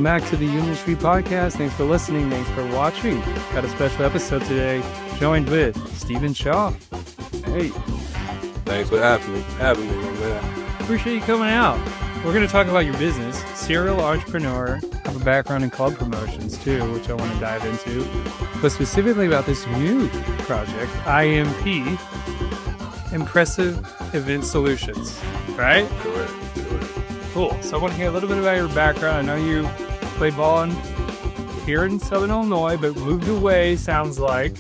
Welcome back to the Industry Podcast. Thanks for listening. Thanks for watching. Got a special episode today, joined with Steven Schauf. Hey. Thanks for having me, man. Appreciate you coming out. We're going to talk about your business, serial entrepreneur, have a background in club promotions too, which I want to dive into, but specifically about this new project, IMP, Impressive Event Solutions, right? Correct. Cool. So I want to hear a little bit about your background. I know you played ball here in Southern Illinois, but moved away, sounds like,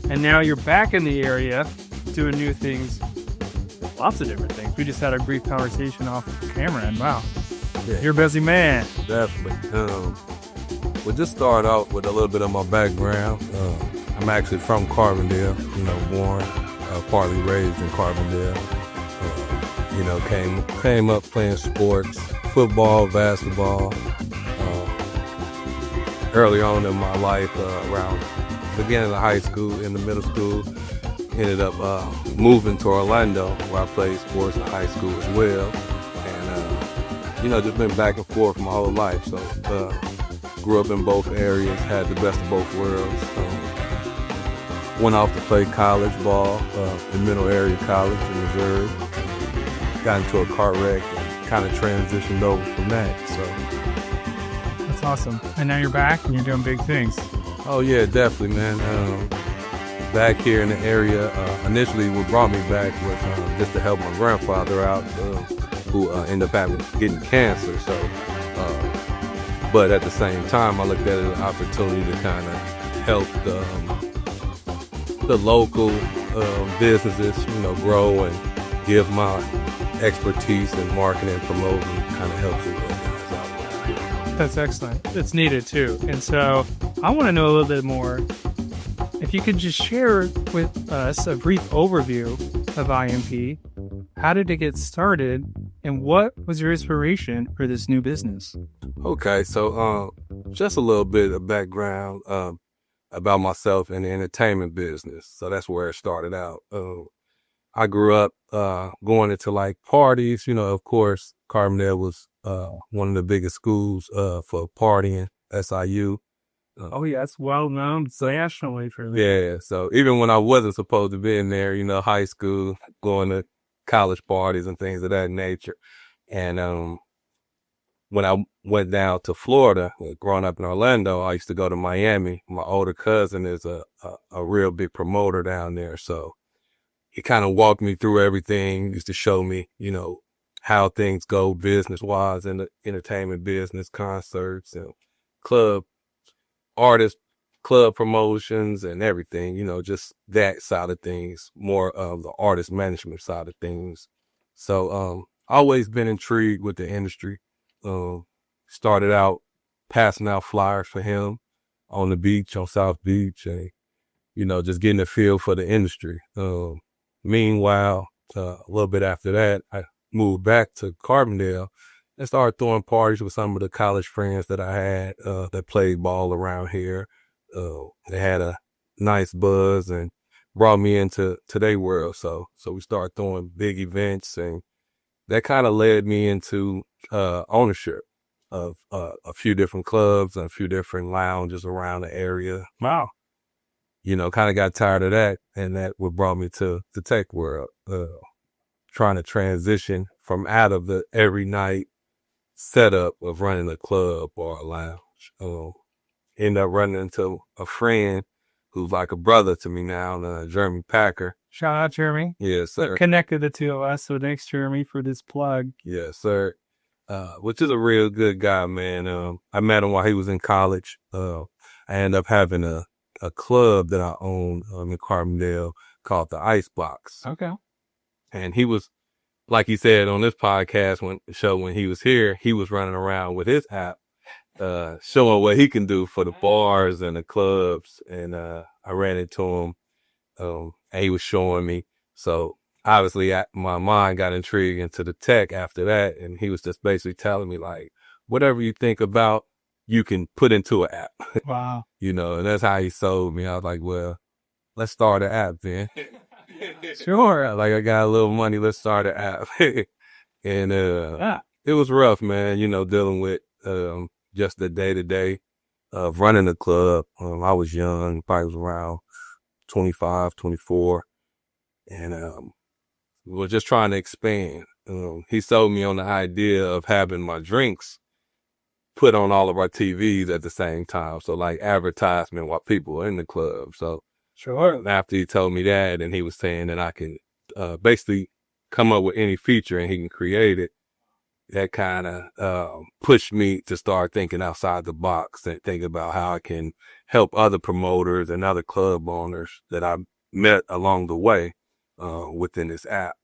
and now you're back in the area doing new things. Lots of different things. We just had a brief conversation off camera, and wow, you're a busy man. Definitely. We'll just start out with a little bit of my background. I'm actually from Carbondale, born, partly raised in Carbondale. Came up playing sports, football, basketball. Early on in my life, around the beginning of high school, in the middle school, ended up moving to Orlando, where I played sports in high school as well. And, just been back and forth my whole life. So grew up in both areas, had the best of both worlds. Went off to play college ball in Middle Area College in Missouri. Got into a car wreck and kind of transitioned over from that. So that's awesome. And now you're back and you're doing big things. Oh yeah, definitely, man. Back here in the area, initially what brought me back was just to help my grandfather out, who ended up getting cancer. So, but at the same time, I looked at it as an opportunity to kind of help the local businesses, grow and give my expertise in marketing and promoting, kind of helps with those guys out there. That's excellent. It's needed too. And so I want to know a little bit more. If you could just share with us a brief overview of IMP, how did it get started, and what was your inspiration for this new business? Okay, so just a little bit of background about myself in the entertainment business. So that's where it started out. I grew up going into like parties. Of course, Carbondale was one of the biggest schools for partying, SIU. Oh, yeah, it's well known nationally for that. Yeah, so even when I wasn't supposed to be in there, high school, going to college parties and things of that nature. And when I went down to Florida, growing up in Orlando, I used to go to Miami. My older cousin is a real big promoter down there. So he kind of walked me through everything, used to show me, how things go business-wise in the entertainment business, concerts and artist club promotions and everything, just that side of things, more of the artist management side of things. So always been intrigued with the industry. Started out passing out flyers for him on the beach, on South Beach, and, just getting a feel for the industry. Meanwhile, a little bit after that, I moved back to Carbondale and started throwing parties with some of the college friends that I had that played ball around here. They had a nice buzz and brought me into their world. So we started throwing big events, and that kind of led me into ownership of a few different clubs and a few different lounges around the area. Wow. Kind of got tired of that, and that what brought me to the tech world, trying to transition from out of the every night setup of running a club or a lounge. End up running into a friend who's like a brother to me now, Jeremy Packer. Shout out, Jeremy. Yes, sir. Connected the two of us, so thanks, Jeremy, for this plug. Yes, sir. Which is a real good guy, man. I met him while he was in college. I ended up having a club that I owned in Carbondale called the Icebox. Okay. And he was, like he said on this podcast when he was here, he was running around with his app, showing what he can do for the bars and the clubs. And I ran into him, and he was showing me. So obviously my mind got intrigued into the tech after that. And he was just basically telling me, like, whatever you think about, you can put into an app. Wow. And that's how he sold me. I was like, well, let's start an app then. Sure. Like, I got a little money, let's start an app. And it was rough, man, dealing with just the day to day of running the club. I was young, probably was around 25, 24, and was just trying to expand. He sold me on the idea of having my drinks put on all of our TVs at the same time. So like advertisement while people were in the club. So Sure. after he told me that, and he was saying that I can basically come up with any feature and he can create it, that kind of pushed me to start thinking outside the box and think about how I can help other promoters and other club owners that I met along the way within this app.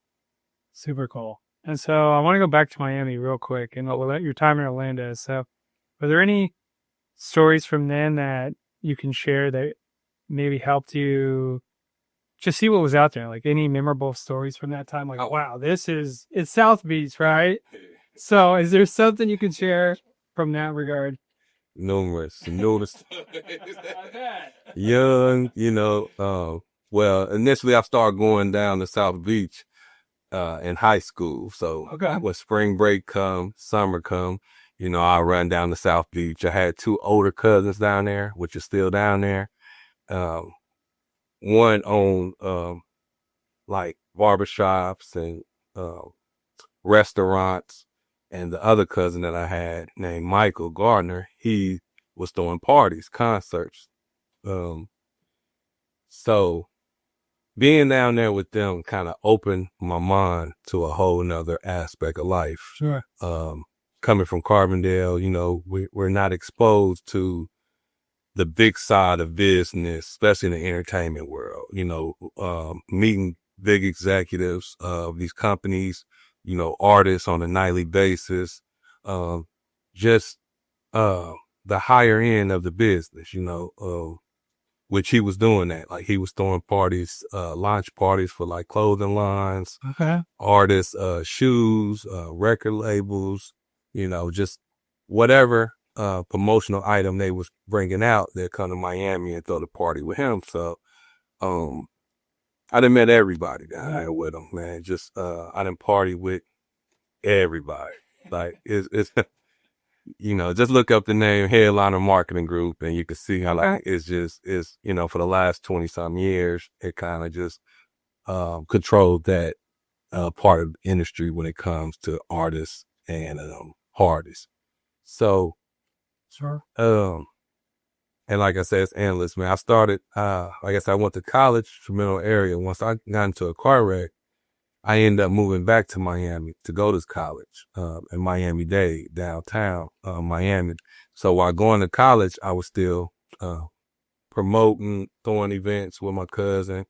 Super cool. And so I want to go back to Miami real quick and we'll let your time in Orlando. So are there any stories from then that you can share that maybe helped you just see what was out there? Like any memorable stories from that time? Like, oh, wow, it's South Beach, right? So is there something you can share from that regard? Numerous. Young, well, initially I started going down to South Beach in high school. So when spring break come, summer come, I run down to South Beach. I had 2 older cousins down there, which is still down there. One owned like barbershops and restaurants. And the other cousin that I had named Michael Gardner, he was throwing parties, concerts. So being down there with them kind of opened my mind to a whole nother aspect of life. Sure. Coming from Carbondale, we're not exposed to the big side of business, especially in the entertainment world, meeting big executives of these companies, artists on a nightly basis, just the higher end of the business, which he was doing that. Like he was throwing parties, launch parties for like clothing lines, artists, shoes, record labels, just whatever promotional item they was bringing out, they'd come to Miami and throw the party with him. So I done met everybody down there with him, man. Just I done party with everybody. Like it's just look up the name Headliner Marketing Group and you can see how like it's for the last 20-some years, it kind of just controlled that part of the industry when it comes to artists and artists. So sure. And like I said, it's endless, man. I started, like I said, I went to college, Tremendo area. Once I got into a car wreck, I ended up moving back to Miami to go to college, in Miami-Dade, downtown, Miami. So while going to college, I was still, promoting, throwing events with my cousin,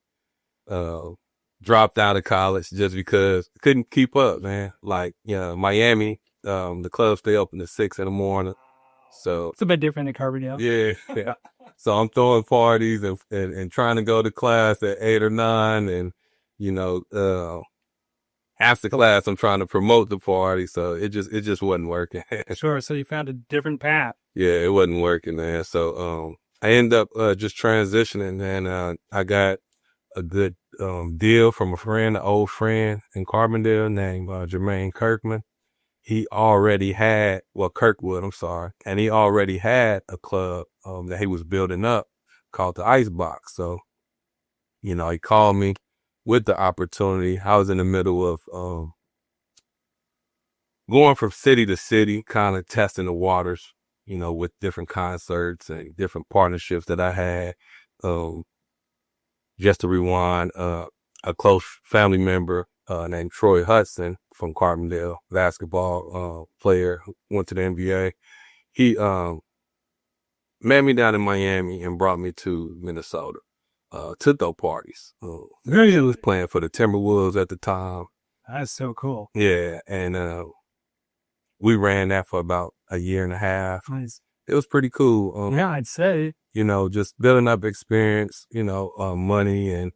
dropped out of college just because I couldn't keep up, man. Like, Miami, the clubs stay open at 6 a.m. So it's a bit different than Carbondale. Yeah. So I'm throwing parties and trying to go to class at 8 or 9 and, after class, I'm trying to promote the party. So it just wasn't working. Sure. So you found a different path. Yeah, it wasn't working, man. So, I ended up, just transitioning and, I got a good, deal from a friend, an old friend in Carbondale named, Jermaine Kirkman. He already had, Kirkwood, I'm sorry. And he already had a club, that he was building up called the Icebox. So, he called me with the opportunity. I was in the middle of, going from city to city, kind of testing the waters, with different concerts and different partnerships that I had. Just to rewind, a close family member, named Troy Hudson from Carbondale, basketball, player, went to the NBA. He, met me down in Miami and brought me to Minnesota, to throw parties. He was playing for the Timberwolves at the time. That's so cool. Yeah. And, we ran that for about a year and a half. Nice. It was pretty cool. Yeah, I'd say. Just building up experience, money and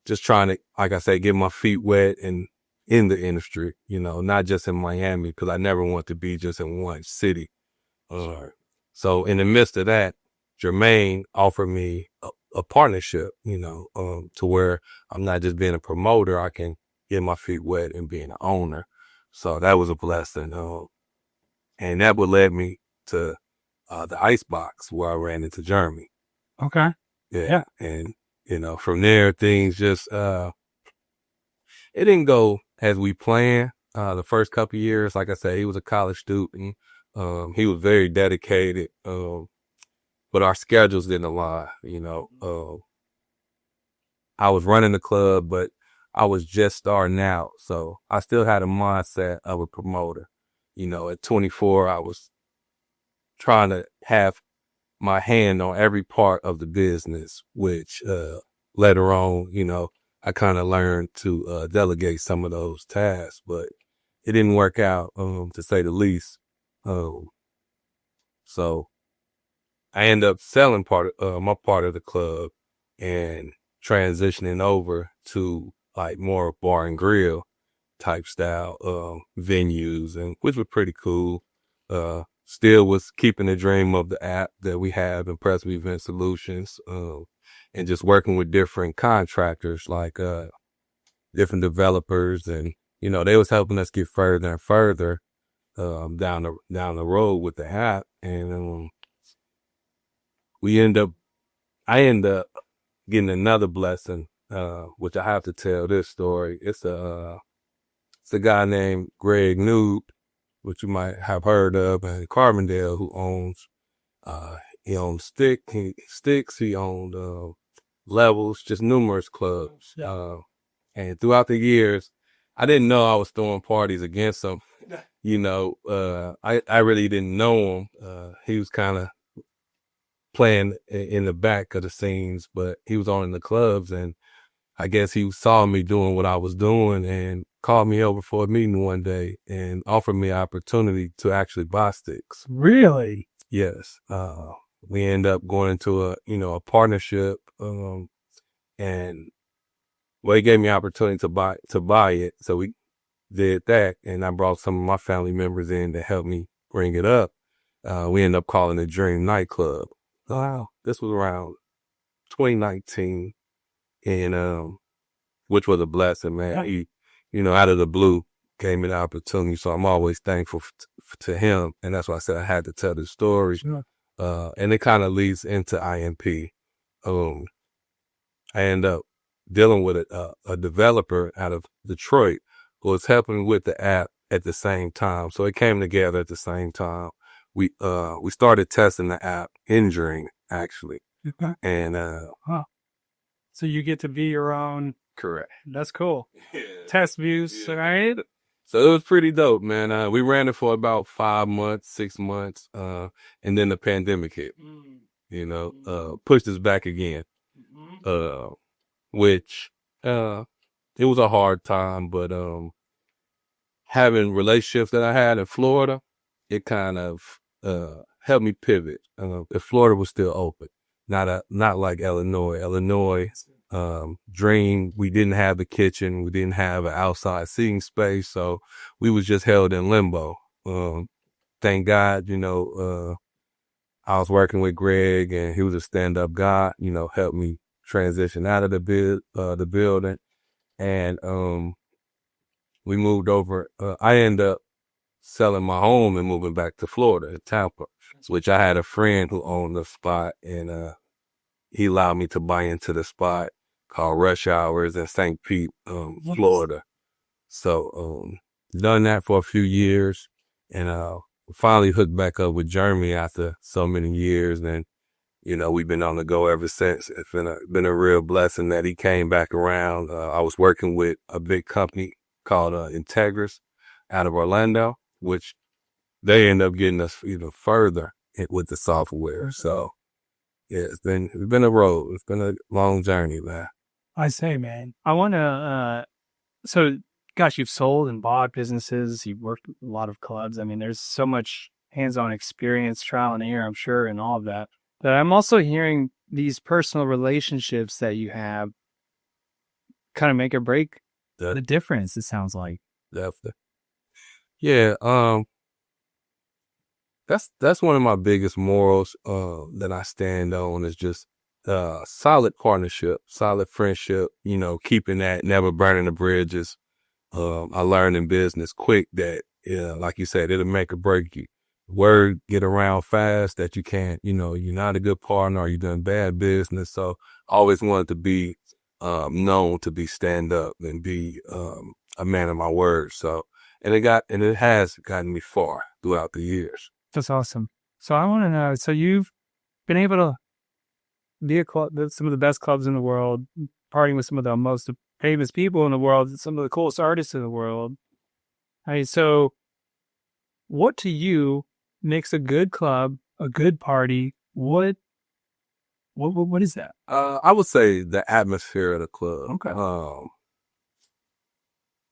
just trying to, like I say, get my feet wet and in the industry, not just in Miami, because I never want to be just in one city. So in the midst of that, Jermaine offered me a partnership, to where I'm not just being a promoter, I can get my feet wet and being an owner. So that was a blessing. And that would led me to the ice box where I ran into Jeremy. Okay. Yeah. And, from there, things just, it didn't go as we planned. The first couple of years, like I said, he was a college student. He was very dedicated. But our schedules didn't align, I was running the club, but I was just starting out. So I still had a mindset of a promoter. At 24, I was trying to have my hand on every part of the business, which later on, I kind of learned to delegate some of those tasks, but it didn't work out, to say the least. So I ended up selling my part of the club and transitioning over to like more bar and grill type style venues, and which was pretty cool. Still was keeping the dream of the app that we have, Impressive Event Solutions, and just working with different contractors, like different developers, and they was helping us get further and further down the road with the app, and I end up getting another blessing, which I have to tell this story. It's a guy named Greg Noob, which you might have heard of, in Carbondale, who owns, he owned Sticks, he owned Levels, just numerous clubs. And throughout the years, I didn't know I was throwing parties against him. I really didn't know him. He was kind of playing in the back of the scenes, but he was on in the clubs, and I guess he saw me doing what I was doing and called me over for a meeting one day and offered me an opportunity to actually buy Sticks. Really? Yes. We end up going into a partnership, and he gave me an opportunity to buy it. So we did that, and I brought some of my family members in to help me bring it up. We ended up calling it Dream Nightclub. Wow. This was around 2019, and which was a blessing, man. He, out of the blue, gave me the opportunity, so I'm always thankful to him, and that's why I said I had to tell the story. Sure. And it kind of leads into IMP. I end up dealing with a developer out of Detroit who was helping with the app at the same time, so it came together at the same time. We started testing the app in Dream, actually. Okay. And so you get to be your own. Correct. That's cool. Yeah. Test views, right? So it was pretty dope, man. We ran it for about 5 months, 6 months, and then the pandemic hit. Pushed us back again. Which it was a hard time, but having relationships that I had in Florida, it kind of helped me pivot. If Florida was still open, not like Illinois. Dream, we didn't have the kitchen, we didn't have an outside seating space, so we was just held in limbo. Thank God, I was working with Greg, and he was a stand-up guy, helped me transition out of the building, and we moved over. I ended up selling my home and moving back to Florida, Tampa, which I had a friend who owned the spot, and he allowed me to buy into the spot called Rush Hours in St. Pete, Florida. So done that for a few years, and finally hooked back up with Jeremy after so many years, and we've been on the go ever since. It's been a real blessing that he came back around. I was working with a big company called Integris out of Orlando, which they end up getting us even further with the software. So yeah, it's been a road. It's been a long journey, man. I say, man, I want to, so gosh, you've sold and bought businesses. You've worked with a lot of clubs. I mean, there's so much hands-on experience, trial and error, I'm sure, and all of that. But I'm also hearing these personal relationships that you have kind of make or break the difference, it sounds like. Definitely. Yeah. That's one of my biggest morals, that I stand on, is just, solid partnership, solid friendship, keeping that, never burning the bridges. I learned in business quick that, like you said, it'll make or break you. word get around fast that you can't, you're not a good partner or you're doing bad business. So I always wanted to be known to be stand up and be a man of my word. So and it has gotten me far throughout the years. That's awesome. So I want to know, so you've been able to be some of the best clubs in the world, partying with some of the most famous people in the world, some of the coolest artists in the world. So what to you makes a good club, a good party? What is that? I would say the atmosphere of the club. Okay.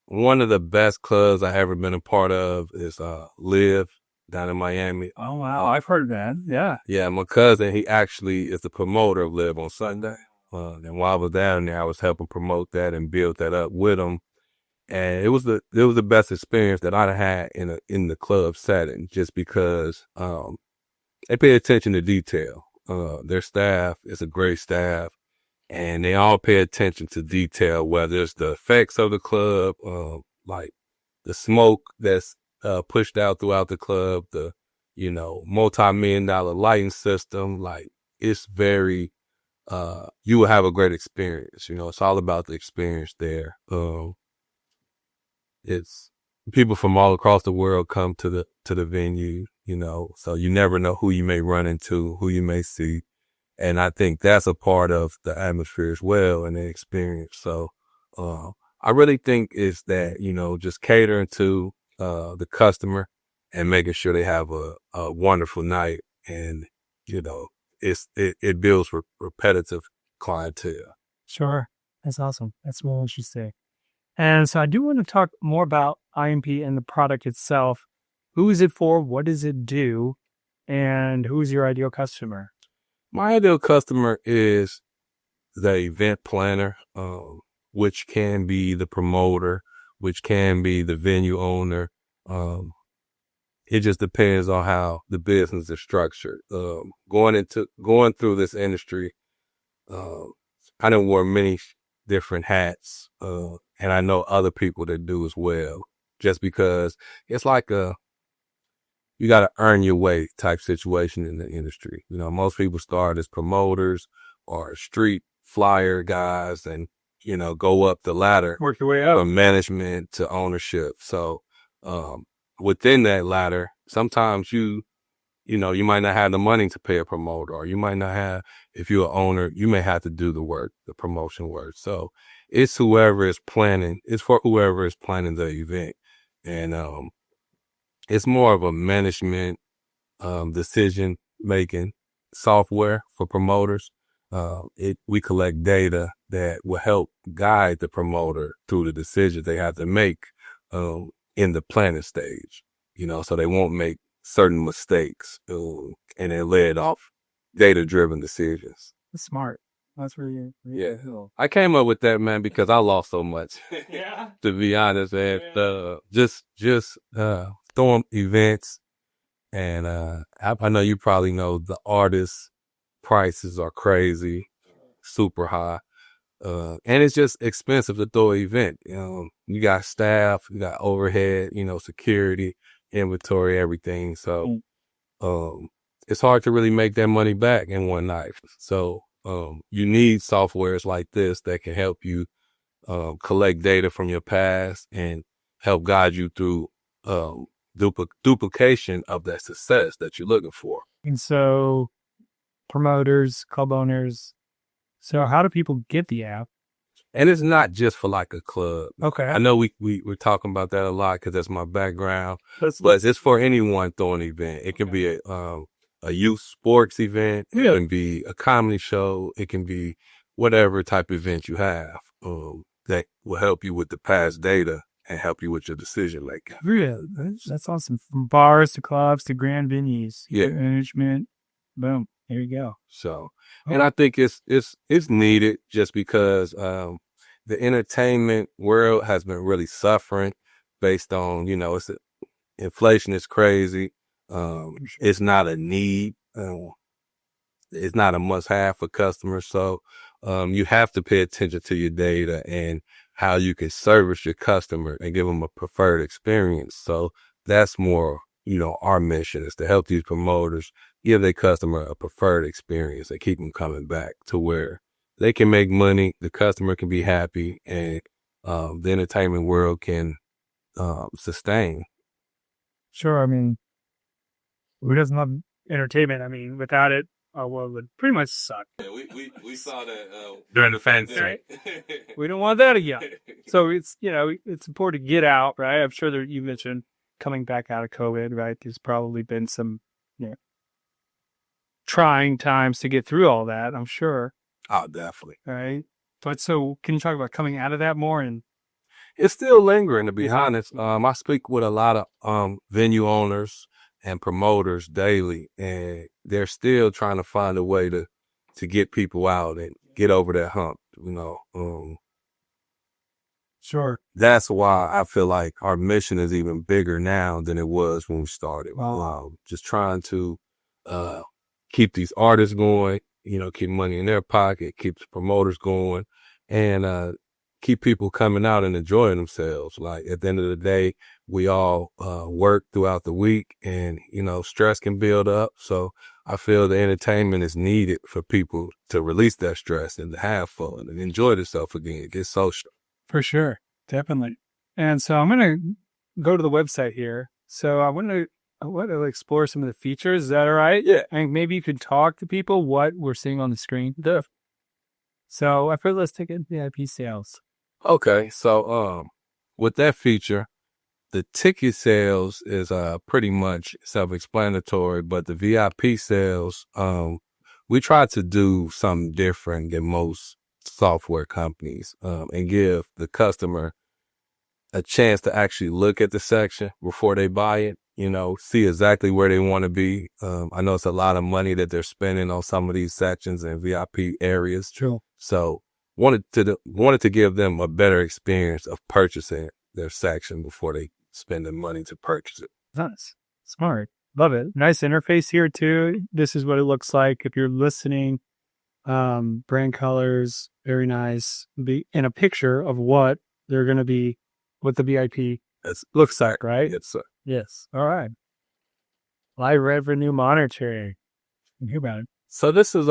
One of the best clubs I ever been a part of is Live down in Miami. Oh wow, I've heard of that. Yeah. Yeah, my cousin, he actually is the promoter of Live on Sunday. And while I was down there, I was helping promote that and build that up with him. And it was the best experience that I had in the club setting, just because they pay attention to detail. Their staff is a great staff, and they all pay attention to detail, whether it's the effects of the club, like the smoke that's pushed out throughout the club, the multi-million-dollar lighting system. Like, it's very you will have a great experience. It's all about the experience there. It's people from all across the world come to the venue, so you never know who you may run into, who you may see. And I think that's a part of the atmosphere as well and the experience. So, I really think it's that, just catering to, the customer and making sure they have a wonderful night. And, it builds repetitive clientele. Sure. That's awesome. That's what you say. And so I do want to talk more about IMP and the product itself. Who is it for? What does it do? And who is your ideal customer? My ideal customer is the event planner, which can be the promoter, which can be the venue owner. It just depends on how the business is structured. Going through this industry, I done wore many different hats, and I know other people that do as well, just because it's like you got to earn your way type situation in the industry. Most people start as promoters or street flyer guys and, go up the ladder, Work your way up from management to ownership. So, within that ladder, sometimes you might not have the money to pay a promoter, or you might not have, if you're an owner, you may have to do the work, the promotion work. So it's for whoever is planning the event. And, it's more of a management, decision making software for promoters. We collect data that will help guide the promoter through the decisions they have to make, in the planning stage, so they won't make certain mistakes, and they're led off data-driven decisions. That's smart. That's really cool. I came up with that, man, because I lost so much. Yeah. To be honest, and just throwing events, and I know you probably know the artists' prices are crazy, super high. And it's just expensive to throw an event. You got staff, you got overhead, security, inventory, everything. So, it's hard to really make that money back in one night. So, you need softwares like this that can help you, collect data from your past and help guide you through, duplication of that success that you're looking for. And so promoters, club owners, so how do people get the app? And it's not just for like a club. Okay. I know we're talking about that a lot because that's my background, but it's for anyone throwing an event. It can be a youth sports event. It can be a comedy show. It can be whatever type of event you have, that will help you with the past data and help you with your decision making. Really? That's awesome. From bars to clubs to grand venues. Yeah. Management. Boom. There you go. So, and I think it's needed just because, the entertainment world has been really suffering based on, inflation is crazy. It's not a need. It's not a must have for customers. So, you have to pay attention to your data and how you can service your customer and give them a preferred experience. So that's more, our mission is to help these promoters give their customer a preferred experience and keep them coming back to where they can make money, the customer can be happy, and the entertainment world can sustain. Sure. I mean, who doesn't love entertainment? I mean, without it, our world would pretty much suck. Yeah, we saw that During the pandemic. We don't want that again. So it's important to get out, right? I'm sure that you mentioned coming back out of COVID, right? There's probably been some, trying times to get through all that, I'm sure. Oh, definitely. Right. But so can you talk about coming out of that more? And it's still lingering, to be honest. I speak with a lot of venue owners and promoters daily, and they're still trying to find a way to get people out and get over that hump, Sure. That's why I feel like our mission is even bigger now than it was when we started. Wow. Just trying to keep these artists going, keep money in their pocket, keep the promoters going, and keep people coming out and enjoying themselves. Like at the end of the day, we all work throughout the week, and stress can build up. So I feel the entertainment is needed for people to release that stress and to have fun and enjoy themselves again, get social. For sure. Definitely. And so I'm going to go to the website here. So I want to explore some of the features. Is that all right? Yeah. And maybe you could talk to people what we're seeing on the screen. So I feel let's take in VIP sales. Okay. So with that feature, the ticket sales is pretty much self-explanatory, but the VIP sales, we try to do something different than most software companies and give the customer a chance to actually look at the section before they buy it, see exactly where they want to be. I know it's a lot of money that they're spending on some of these sections and VIP areas. True. So wanted to give them a better experience of purchasing their section before they spend the money to purchase it. Nice. Smart. Love it. Nice interface here too. This is what it looks like if you're listening. Brand colors, very nice. In a picture of what they're going to be, what the VIP looks like, right? Yes, sir. Yes. All right. Live revenue monitoring. Hear about it. So this is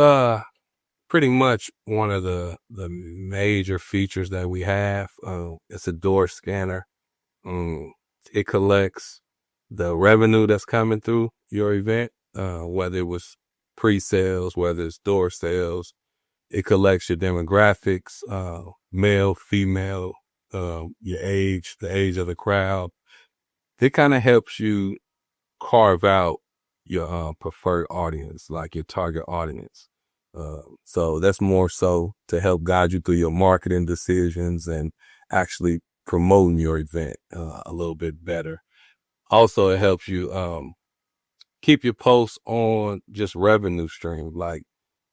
pretty much one of the major features that we have. It's a door scanner. It collects the revenue that's coming through your event, whether it was pre-sales, whether it's door sales. It collects your demographics, male, female, your age, the age of the crowd. It kind of helps you carve out your preferred audience, like your target audience. So that's more so to help guide you through your marketing decisions and actually promoting your event a little bit better. Also, it helps you keep your posts on just revenue stream, like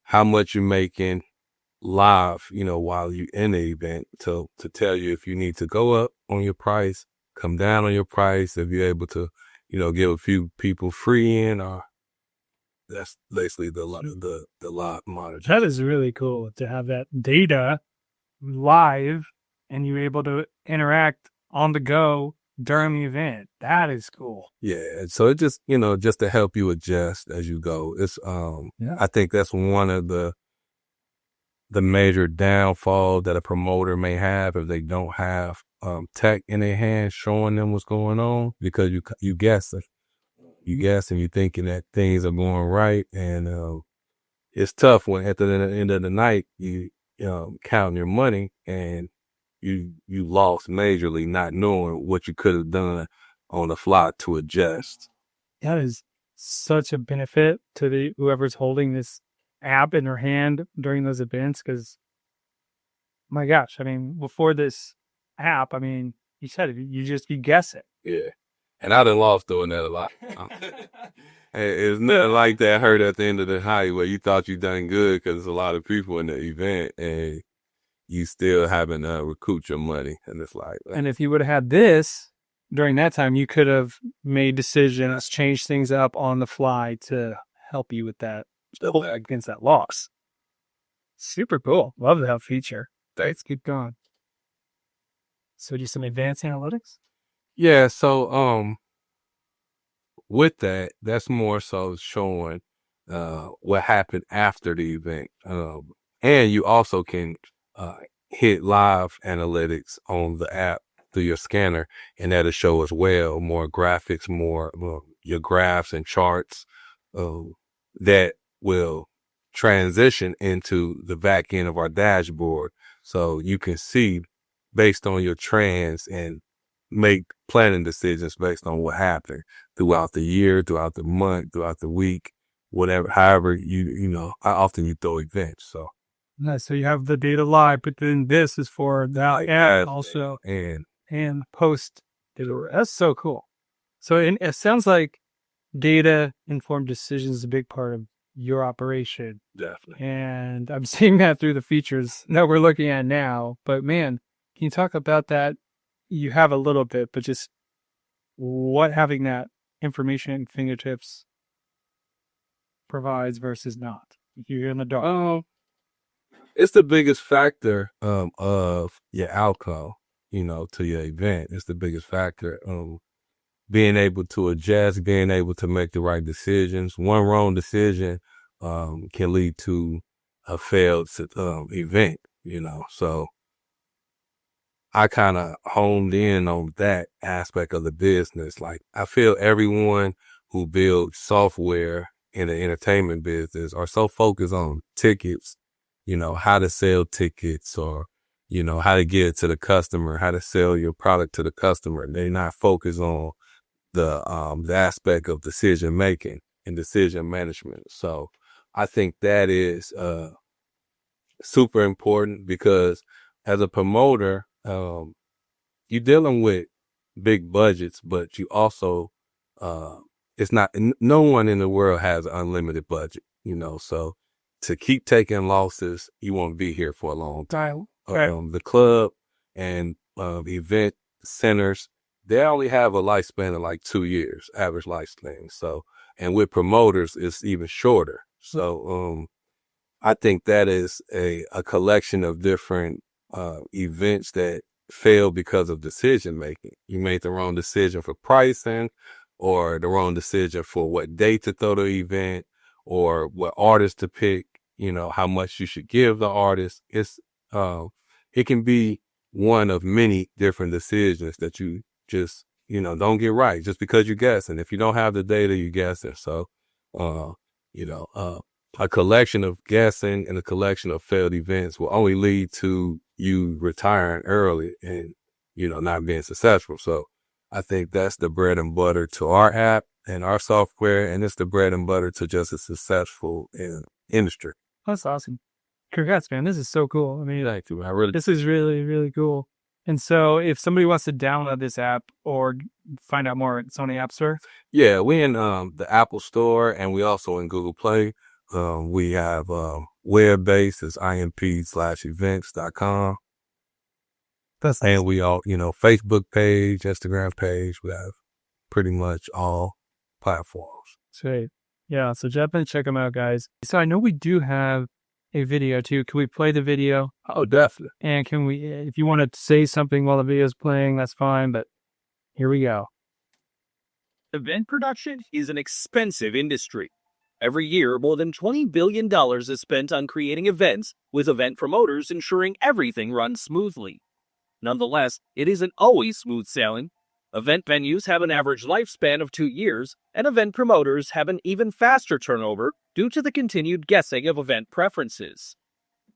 how much you're making live, while you're in the event to tell you if you need to go up on your price, come down on your price, if you're able to, give a few people free in, or that's basically the live monitor. That is really cool to have that data live and you're able to interact on the go during the event. That is cool. Yeah. So it just, just to help you adjust as you go. It's, I think that's one of the major downfall that a promoter may have if they don't have, tech in their hands showing them what's going on, because you guessing, you're thinking that things are going right. And, it's tough when at the end of the night, you, counting your money and you lost majorly not knowing what you could have done on the fly to adjust. That is such a benefit to whoever's holding this app in their hand during those events, because my gosh, I mean, before this app, I mean, you said it, you guess it. Yeah. And I done lost doing that a lot. It's nothing like that hurt at the end of the highway. You thought you done good because there's a lot of people in the event and you still haven't recouped your money. And it's like, and if you would have had this during that time, you could have made decisions, changed things up on the fly to help you with that, against that loss. Super cool. Love that feature. Let's keep going. So do some advanced analytics? Yeah. So, with that, that's more so showing what happened after the event. And you also can hit live analytics on the app through your scanner, and that'll show as well more graphics, more your graphs and charts that will transition into the back end of our dashboard. So you can see based on your trends and make planning decisions based on what happened throughout the year, throughout the month, throughout the week, whatever, however how often you throw events. So Nice. So you have the data live, but then this is for that app also and post data. That's so cool. So it sounds like data informed decisions is a big part of your operation. Definitely. And I'm seeing that through the features that we're looking at now. But man, can you talk about that? You have a little bit, but just what having that information at fingertips provides versus not. If you're in the dark. It's the biggest factor of your outcome, to your event. It's the biggest factor. Being able to adjust, being able to make the right decisions. One wrong decision can lead to a failed event, So I kind of honed in on that aspect of the business. Like, I feel everyone who builds software in the entertainment business are so focused on tickets, how to sell tickets or, how to get it to the customer, how to sell your product to the customer. They're not focused on the aspect of decision making and decision management. So I think that is super important because as a promoter, you're dealing with big budgets, but you also, no one in the world has an unlimited budget, so to keep taking losses, you won't be here for a long time. The club and event centers, they only have a lifespan of like 2 years, average lifespan. So, and with promoters, it's even shorter. So, I think that is a collection of different events that fail because of decision making. You made the wrong decision for pricing, or the wrong decision for what date to throw the event, or what artist to pick. How much you should give the artist. It can be one of many different decisions that you just don't get right just because you're guessing. If you don't have the data, you're guessing. So, a collection of guessing and a collection of failed events will only lead to you retiring early and, not being successful. So I think that's the bread and butter to our app and our software. And it's the bread and butter to just a successful industry. That's awesome. Congrats, man. This is so cool. I mean, thank you. This is really, really cool. And so if somebody wants to download this app or find out more, it's on the App Store? Yeah, we're in the Apple Store, and we also in Google Play. We have web-based is imp/events.com. And we all, Facebook page, Instagram page. We have pretty much all platforms. Great. Yeah, so jump in and check them out, guys. So I know we do have a video too. Can we play the video? Oh, definitely. And can we, if you want to say something while the video is playing, that's fine, but here we go. Event production is an expensive industry. Every year, more than $20 billion is spent on creating events, with event promoters ensuring everything runs smoothly. Nonetheless, it isn't always smooth sailing. Event venues have an average lifespan of 2 years, and event promoters have an even faster turnover due to the continued guessing of event preferences.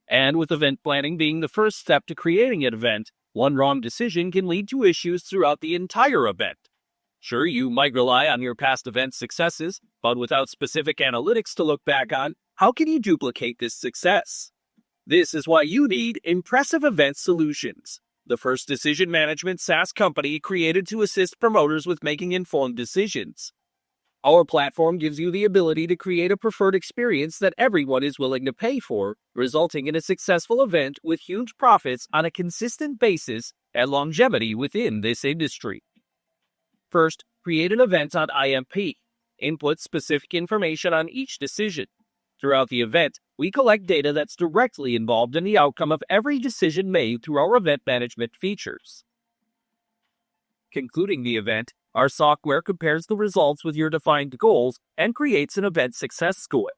And with event planning being the first step to creating an event, one wrong decision can lead to issues throughout the entire event. Sure, you might rely on your past event successes, but without specific analytics to look back on, how can you duplicate this success? This is why you need Impressive Event Solutions, the first decision management SaaS company created to assist promoters with making informed decisions. Our platform gives you the ability to create a preferred experience that everyone is willing to pay for, resulting in a successful event with huge profits on a consistent basis and longevity within this industry. First, create an event on IMP. Input specific information on each decision. Throughout the event, we collect data that's directly involved in the outcome of every decision made through our event management features. Concluding the event, Our software compares the results with your defined goals and creates an event success score.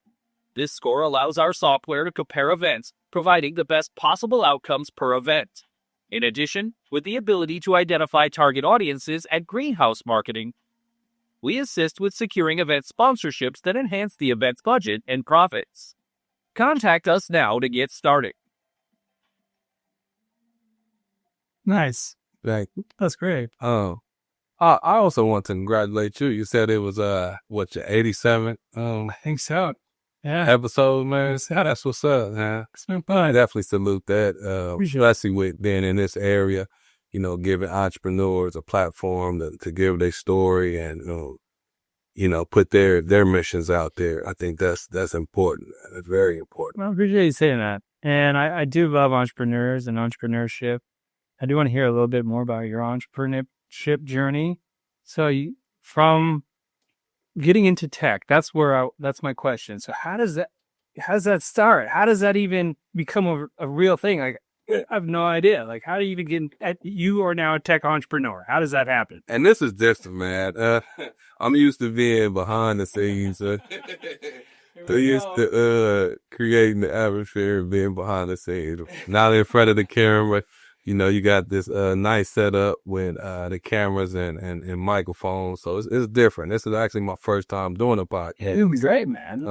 This score allows our software to compare events, providing the best possible outcomes per event. In addition, with the ability to identify target audiences and greenhouse marketing, we assist with securing event sponsorships that enhance the event's budget and profits. Contact us now to get started. Nice. Like, That's great. I also want to congratulate you. You said it was your 87th I think so. Yeah. episode, man. That's what's up, man. It's been I fun. definitely salute that. Especially with being in this area, giving entrepreneurs a platform to give their story and put their missions out there. I think that's important. That's very important. Well, I appreciate you saying that. And I do love entrepreneurs and entrepreneurship. I do want to hear a little bit more about your entrepreneurship journey. So from getting into tech, that's my question. So how does that start? How does that even become a real thing? Like, I have no idea. Like, how do you even you are now a tech entrepreneur? How does that happen? And this is different, man. I'm used to being behind the scenes. Used to creating the atmosphere and being behind the scenes. Not in front of the camera. You got this nice setup with the cameras and microphones. So it's different. This is actually my first time doing a podcast. It was great, man.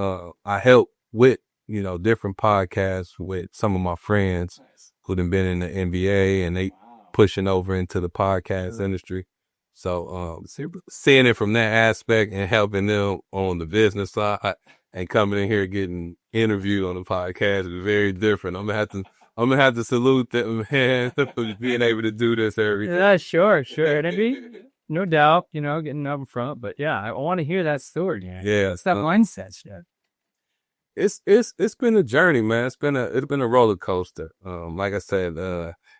I help with, different podcasts with some of my friends who have been in the NBA and they pushing over into the podcast industry. So seeing it from that aspect and helping them on the business side and coming in here getting interviewed on the podcast is very different. I'm gonna have to salute them, man, for being able to do this every day. Yeah, sure. And no doubt, getting up in front. But yeah, I want to hear that story, man. Yeah. It's that mindset shit. It's been a journey, man. It's been a roller coaster. Like I said,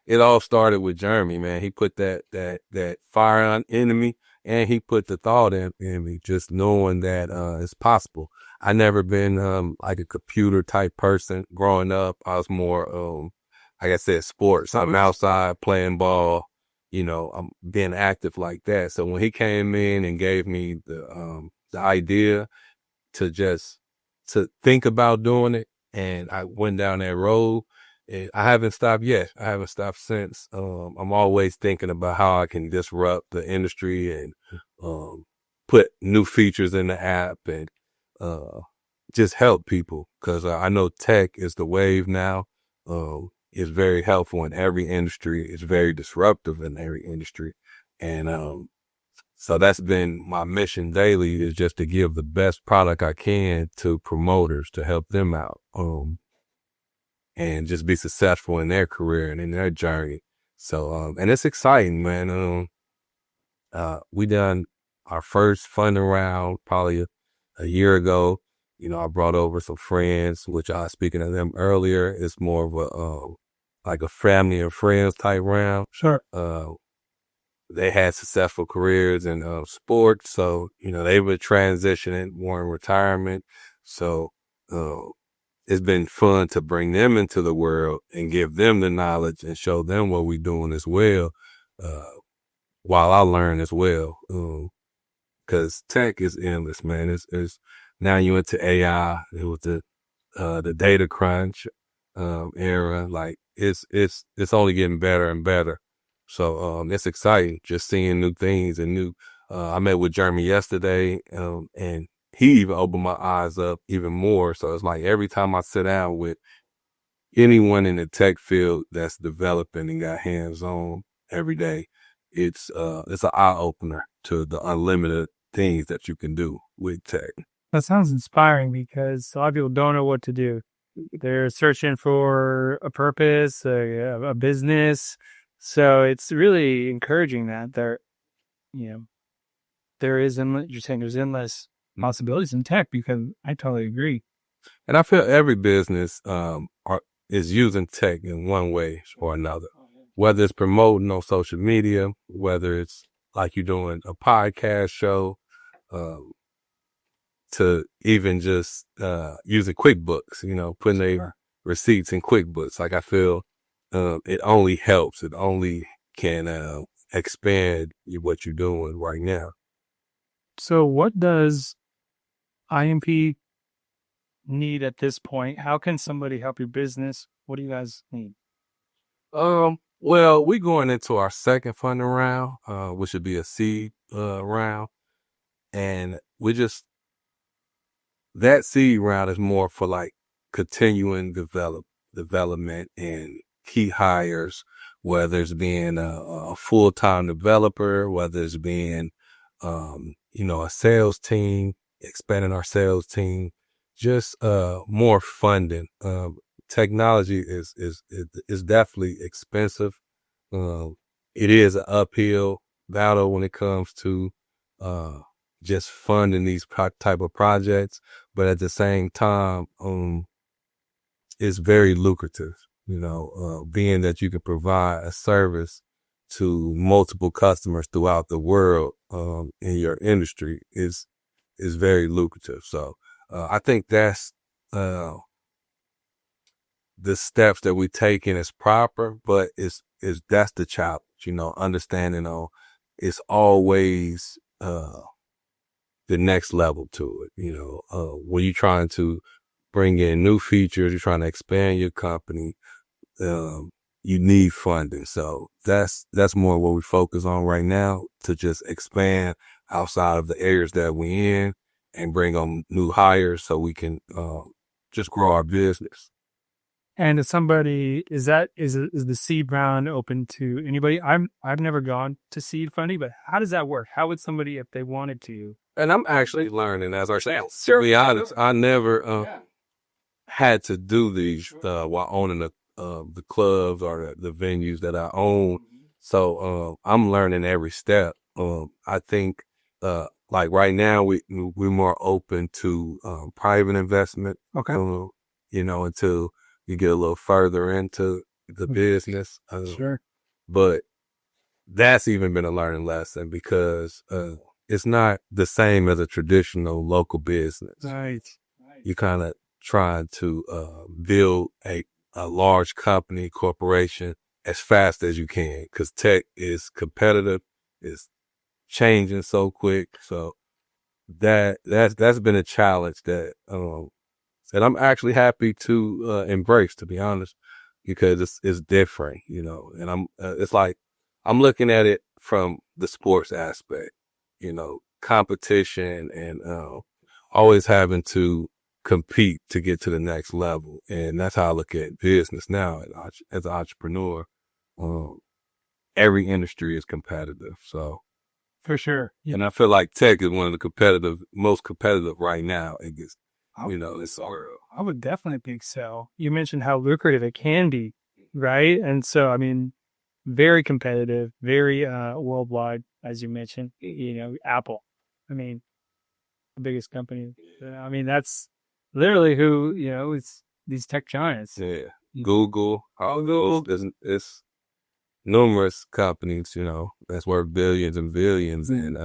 it all started with Jeremy, man. He put that fire into me, and he put the thought in me, just knowing that it's possible. I never been like a computer type person growing up. I was more like I said, sports. I'm outside playing ball. I'm being active like that. So when he came in and gave me the idea to think about doing it, and I went down that road, and I haven't stopped yet. I haven't stopped since. I'm always thinking about how I can disrupt the industry and put new features in the app and just help people, because I know tech is the wave now. It's very helpful in every industry. It's very disruptive in every industry. And so that's been my mission daily, is just to give the best product I can to promoters to help them out and just be successful in their career and in their journey. So and it's exciting, man. We done our first funding round probably a year ago. I brought over some friends, which I was speaking of them earlier. It's more of a like a family and friends type round. Sure. They had successful careers in sports, so they were transitioning more in retirement. So it's been fun to bring them into the world and give them the knowledge and show them what we're doing as well, while I learn as well. Because tech is endless, man. It's now you into AI. It was the data crunch era. Like it's only getting better and better. So it's exciting just seeing new things and new. I met with Jeremy yesterday, and he even opened my eyes up even more. So it's like every time I sit down with anyone in the tech field that's developing and got hands on every day, it's an eye opener to the unlimited things that you can do with tech. That sounds inspiring, because a lot of people don't know what to do. They're searching for a purpose, a business. So it's really encouraging that there is you're saying there's endless possibilities in tech, because I totally agree. And I feel every business is using tech in one way or another, whether it's promoting on social media, whether it's like you're doing a podcast show, to even just using QuickBooks, putting their receipts in QuickBooks. Like I feel it only helps. It only can expand what you're doing right now. So what does IMP need at this point? How can somebody help your business? What do you guys need? Well, we're going into our second funding round, which would be a seed round, and that seed round is more for like continuing development and key hires, whether it's being a full-time developer, whether it's being, a sales team, expanding our sales team, just more funding. Technology is definitely expensive. It is an uphill battle when it comes to just funding these type of projects, but at the same time, it's very lucrative. Being that you can provide a service to multiple customers throughout the world in your industry is very lucrative. So I think that's the steps that we taking is proper, but that's the challenge, understanding it's always the next level to it. When you're trying to bring in new features, you're trying to expand your company, you need funding. So that's more what we focus on right now, to just expand outside of the areas that we're in and bring on new hires so we can just grow our business. And if somebody is the seed round open to anybody? I've never gone to seed funding, but how does that work? How would somebody, if they wanted to? And I'm actually learning as our sales. To be honest, I never had to do these while owning the clubs or the venues that I own. So I'm learning every step. I think like right now we're more open to private investment. Okay. Until you get a little further into the business. Sure. But that's even been a learning lesson because it's not the same as a traditional local business. Right. You kind of trying to build a large corporation as fast as you can, because tech is competitive, it's changing so quick. So that's been a challenge that I'm actually happy to embrace, to be honest, because it's different, and it's like I'm looking at it from the sports aspect, competition and always having to compete to get to the next level. And that's how I look at business now as an entrepreneur. Every industry is competitive. So For sure. Yeah. and I feel like tech is one of the most competitive right now. It gets, it's world. I would definitely think so. You mentioned how lucrative it can be, right? And so, very competitive, very worldwide, as you mentioned. Apple. The biggest company. That's literally who it's these tech giants. Yeah, Google. It's numerous companies, that's worth billions and billions, and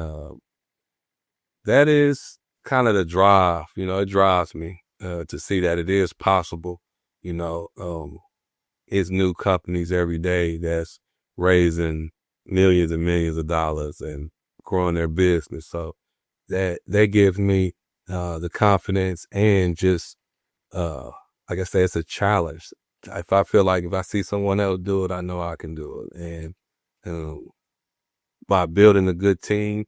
that is kind of the drive. It drives me to see that it is possible. It's new companies every day that's raising millions and millions of dollars and growing their business. So that gives me the confidence, and just like I say, it's a challenge. If I feel like if I see someone else do it, I know I can do it. And by building a good team,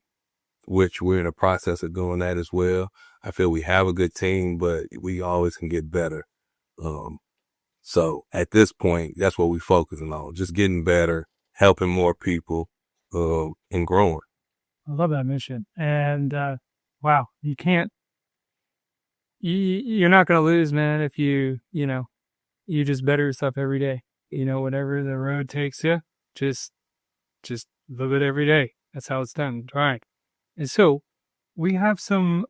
which we're in the process of doing that as well, I feel we have a good team, but we always can get better. So at this point, that's what we're focusing on, just getting better, helping more people, and growing. I love that mission. And wow, you're not going to lose, man, if you just better yourself every day. Whatever the road takes you, just live it every day. That's how it's done. Right. And so we have some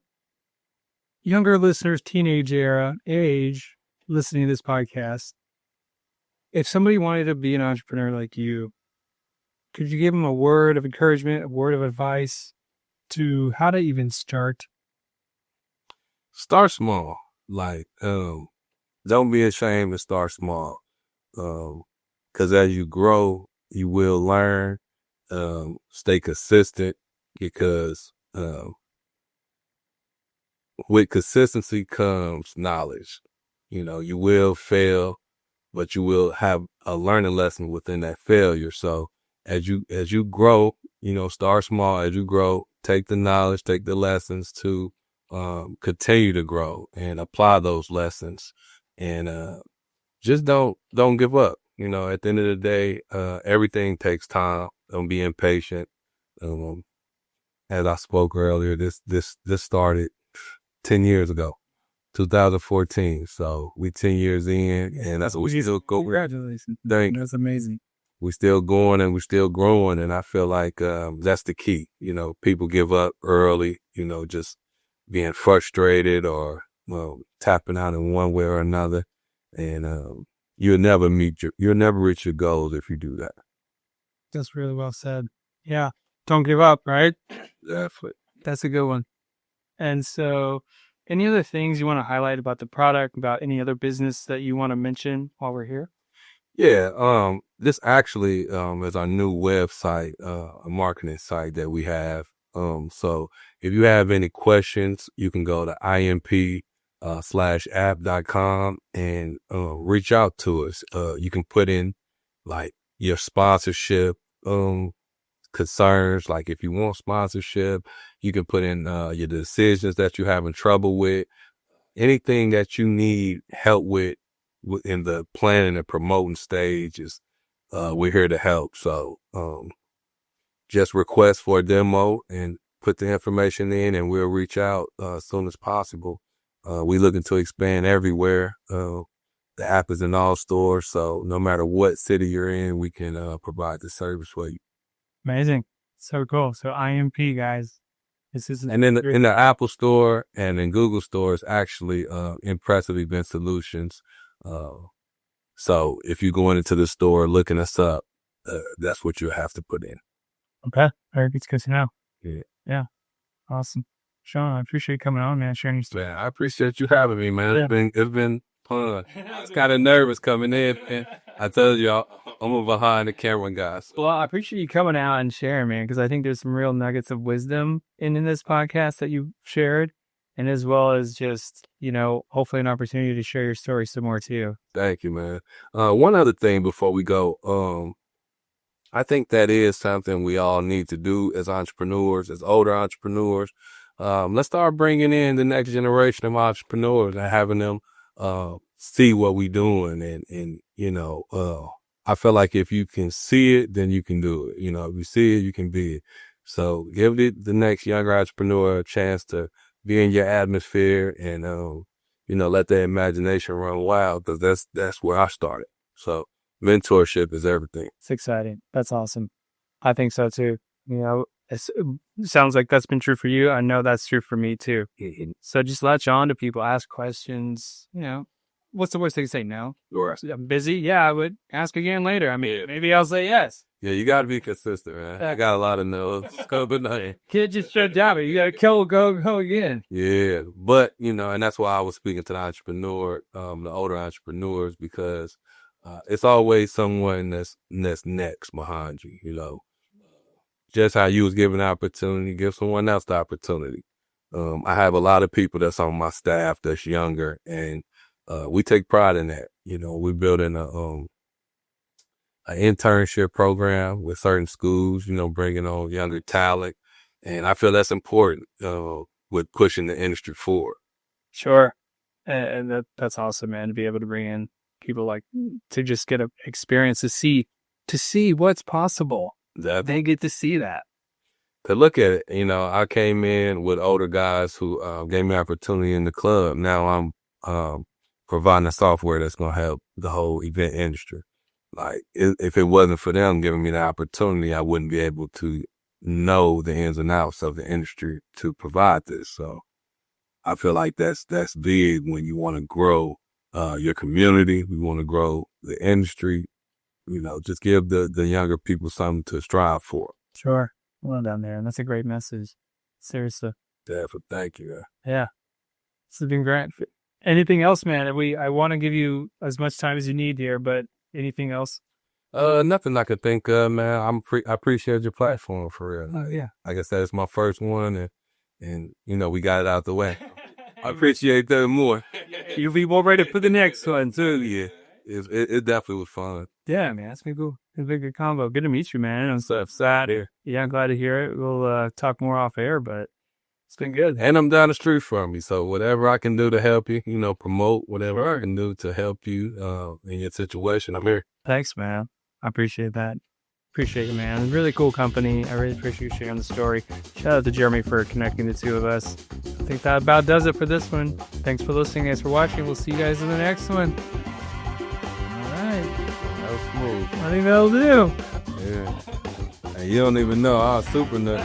younger listeners, teenage age, listening to this podcast. If somebody wanted to be an entrepreneur like you, could you give them a word of encouragement, a word of advice to how to even start? Start small. Like, don't be ashamed to start small. 'Cause as you grow, you will learn, stay consistent because with consistency comes knowledge. You know, you will fail, but you will have a learning lesson within that failure. So as you grow, you know, start small. As you grow, take the knowledge, take the lessons to continue to grow and apply those lessons, and just don't give up. You know, at the end of the day, everything takes time. Don't be impatient. Um, as I spoke earlier, this started 10 years ago. 2014. So we 10 years in, and that's what we still go. Congratulations. Thank. That's amazing. We still going and we still growing, and I feel like that's the key. You know, people give up early. You know, just being frustrated or tapping out in one way or another, and you'll never reach your goals if you do that. That's really well said. Yeah, don't give up. Right. Definitely. That's a good one. And so, any other things you want to highlight about the product, about any other business that you want to mention while we're here? Yeah, this actually is our new website, a marketing site that we have. So if you have any questions, you can go to imp/app.com and reach out to us. You can put in like your sponsorship concerns, like if you want sponsorship, you can put in your decisions that you're having trouble with, anything that you need help with in the planning and promoting stage is we're here to help. So just request for a demo and put the information in, and we'll reach out as soon as possible. We're looking to expand everywhere. The app is in all stores, so no matter what city you're in, we can provide the service for you. Amazing. So cool. So IMP, guys. And in the Apple Store and in Google Store is actually Impressive Event Solutions. So if you're going into the store looking us up, that's what you'll have to put in. Okay. Very good to know. Yeah. Awesome. Sean, I appreciate you coming on, man, sharing your story. Man, I appreciate you having me, man. Yeah. It's been fun. I was kind of nervous coming in, and I told y'all I'm a behind the camera guy. So. Well, I appreciate you coming out and sharing, man, because I think there's some real nuggets of wisdom in this podcast that you shared, and as well as just, you know, hopefully an opportunity to share your story some more too. Thank you, man. One other thing before we go, I think that is something we all need to do as entrepreneurs, as older entrepreneurs. Let's start bringing in the next generation of entrepreneurs and having them see what we're doing. And you know, I feel like if you can see it, then you can do it. You know, if you see it, you can be it. So give the next younger entrepreneur a chance to be in your atmosphere and, you know, let their imagination run wild, because that's where I started. So mentorship is everything. It's exciting. That's awesome. I think so too. You know, it sounds like that's been true for you. I know that's true for me too. Mm-hmm. So just latch on to people, ask questions. You know, what's the worst they can say? No. Right. I'm busy. Yeah, I would ask again later. I mean, maybe I'll say yes. Yeah, you got to be consistent, man. I got a lot of no's. Can't just shut down. You got to go again. Yeah, but you know, and that's why I was speaking to the entrepreneur, the older entrepreneurs, because it's always someone that's next behind you. You know, just how you was given the opportunity, give someone else the opportunity. I have a lot of people that's on my staff that's younger, and we take pride in that. You know, we're building an internship program with certain schools, you know, bringing on younger talent. And I feel that's important with pushing the industry forward. Sure. And that's awesome, man, to be able to bring in people like to just get an experience to see what's possible. They get to see that. To look at it, you know, I came in with older guys who gave me opportunity in the club. Now I'm providing the software that's going to help the whole event industry. Like, if it wasn't for them giving me the opportunity, I wouldn't be able to know the ins and outs of the industry to provide this. So I feel like that's big when you want to grow your community. We want to grow the industry. You know, just give the younger people something to strive for. Sure. Well done there. And that's a great message. Seriously. Definitely. Thank you. Yeah. This has been great. Anything else, man? I want to give you as much time as you need here, but anything else? Nothing I could think of, man. I appreciate your platform for real. Oh, yeah. Like I said, it's my first one, and you know we got it out the way. I appreciate that more. You'll be more ready for the next one, too. Yeah, it definitely was fun. Yeah, man. That's been cool. It's been a good combo. Good to meet you, man. I'm so Side here, yeah, I'm glad to hear it. We'll talk more off air, but it's been good. and I'm down the street from you, so whatever I can do to help you, you know, promote whatever I can do to help you in your situation, I'm here. Thanks, man. I appreciate that. Appreciate you, man. Really cool company. I really appreciate you sharing the story. Shout out to Jeremy for connecting the two of us. I think that about does it for this one. Thanks for listening. Thanks for watching. We'll see you guys in the next one. All right. That was smooth. I think that'll do. Yeah. And you don't even know I was super nut.